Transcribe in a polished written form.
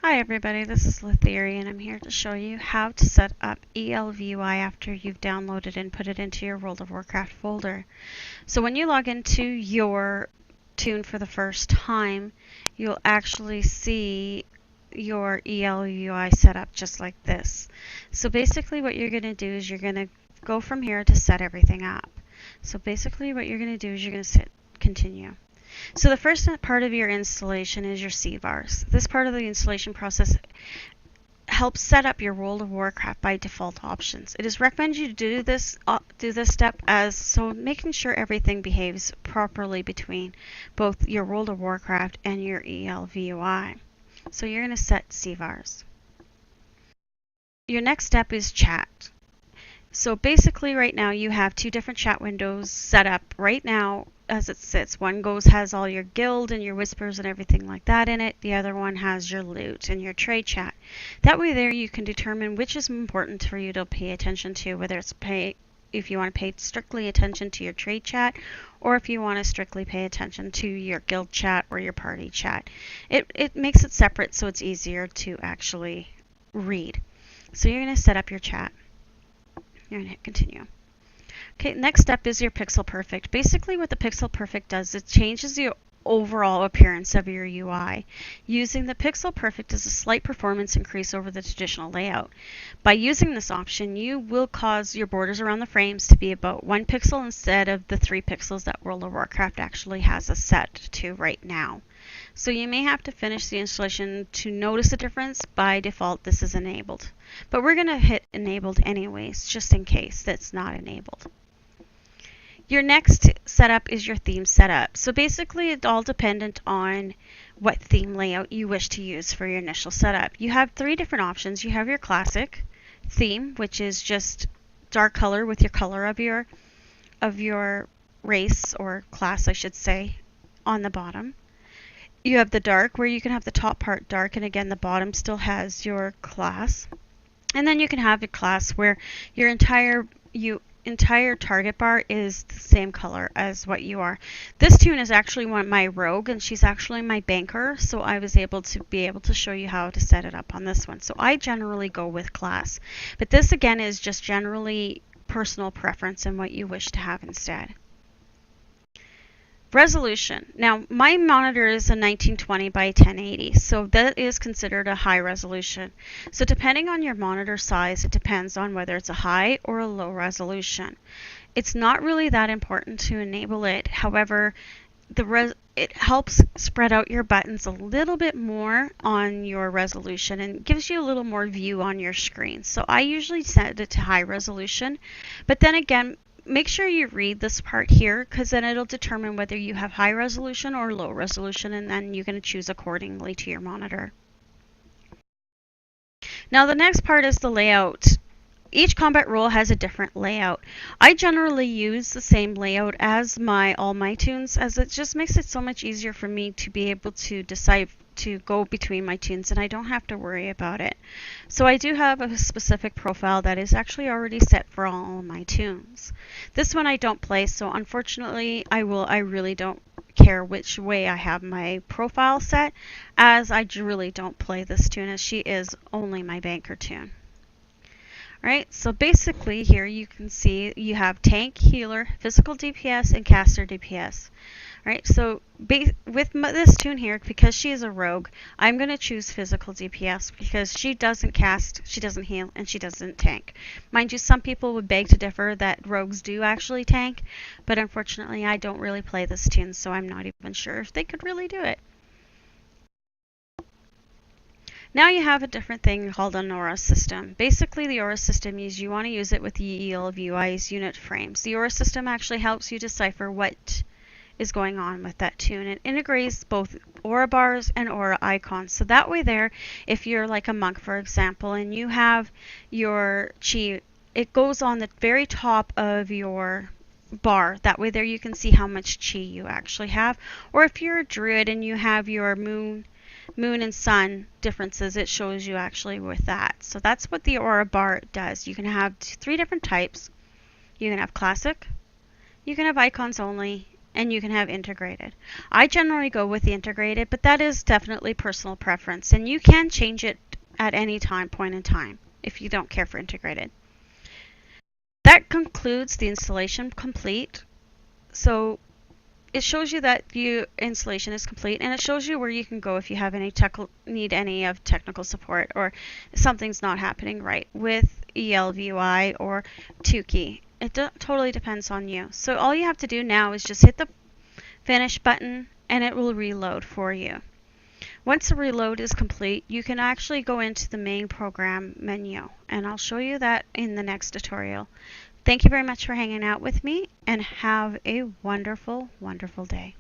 Hi everybody, this is Lathiri and I'm here to show you how to set up ELVUI after you've downloaded and put it into your World of Warcraft folder. So when you log into your tune for the first time, you'll actually see your ELVUI set up just like this. So basically what you're going to do is you're going to go from here to set everything up. So basically what you're going to do is you're going to hit continue. So the first part of your installation is your CVARs. This part of the installation process helps set up your World of Warcraft by default options. It is recommended you do this step as so making sure everything behaves properly between both your World of Warcraft and your ELVUI. So you're going to set CVARs. Your next step is chat. So basically right now you have two different chat windows set up right now as it sits. One has all your guild and your whispers and everything like that in it. The other one has your loot and your trade chat. That way there you can determine which is important for you to pay attention to, whether it's if you want to pay strictly attention to your trade chat or if you want to strictly pay attention to your guild chat or your party chat. It makes it separate so it's easier to actually read. So you're going to set up your chat. You're going to hit continue. Okay, next step is your Pixel Perfect. Basically what the Pixel Perfect does, it changes the overall appearance of your UI. Using the Pixel Perfect is a slight performance increase over the traditional layout. By using this option, you will cause your borders around the frames to be about 1 pixel instead of the 3 pixels that World of Warcraft actually has us set to right now. So you may have to finish the installation to notice a difference. By default, this is enabled. But we're going to hit enabled anyways, just in case that's not enabled. Your next setup is your theme setup. So basically it's all dependent on what theme layout you wish to use for your initial setup. You have 3 different options. You have your classic theme, which is just dark color with your color of your race or class, I should say, on the bottom. You have the dark, where you can have the top part dark and again the bottom still has your class. And then you can have a class where your entire target bar is the same color as what you are. This tune is actually my rogue and she's actually my banker, so I was able to show you how to set it up on this one. So I generally go with class, but this again is just generally personal preference and what you wish to have instead. Resolution. Now my monitor is a 1920 by 1080, so that is considered a high resolution. So depending on your monitor size, it depends on whether it's a high or a low resolution. It's not really that important to enable it. However, it helps spread out your buttons a little bit more on your resolution and gives you a little more view on your screen. So I usually set it to high resolution, but then again, make sure you read this part here because then it'll determine whether you have high resolution or low resolution, and then you're going to choose accordingly to your monitor. Now the next part is the layout. Each combat role has a different layout. I generally use the same layout as all my tunes, as it just makes it so much easier for me to be able to decide to go between my tunes and I don't have to worry about it. So I do have a specific profile that is actually already set for all of my tunes. This one I don't play, so unfortunately I really don't care which way I have my profile set, as I really don't play this tune, as she is only my banker tune. Alright, so basically here you can see you have tank, healer, physical DPS, and caster DPS. Alright, so with this tune here, because she is a rogue, I'm going to choose physical DPS because she doesn't cast, she doesn't heal, and she doesn't tank. Mind you, some people would beg to differ that rogues do actually tank, but unfortunately I don't really play this tune, so I'm not even sure if they could really do it. Now you have a different thing called an aura system. Basically, the aura system is you want to use it with the ELVUI's unit frames. The aura system actually helps you decipher what is going on with that tune. It integrates both aura bars and aura icons. So that way there, if you're like a monk, for example, and you have your chi, it goes on the very top of your bar. That way there you can see how much chi you actually have. Or if you're a druid and you have your moon and sun differences, it shows you actually with that. So that's what the aura bar does. You can have 3 different types. You can have classic, you can have icons only, and you can have integrated. I generally go with the integrated, but that is definitely personal preference, and you can change it at any point in time if you don't care for integrated. That concludes the installation complete. So it shows you that your installation is complete, and it shows you where you can go if you have need any of technical support, or something's not happening right with ELVUI or Tukey. It totally depends on you. So all you have to do now is just hit the finish button and it will reload for you. Once the reload is complete, you can actually go into the main program menu, and I'll show you that in the next tutorial. Thank you very much for hanging out with me, and have a wonderful, wonderful day.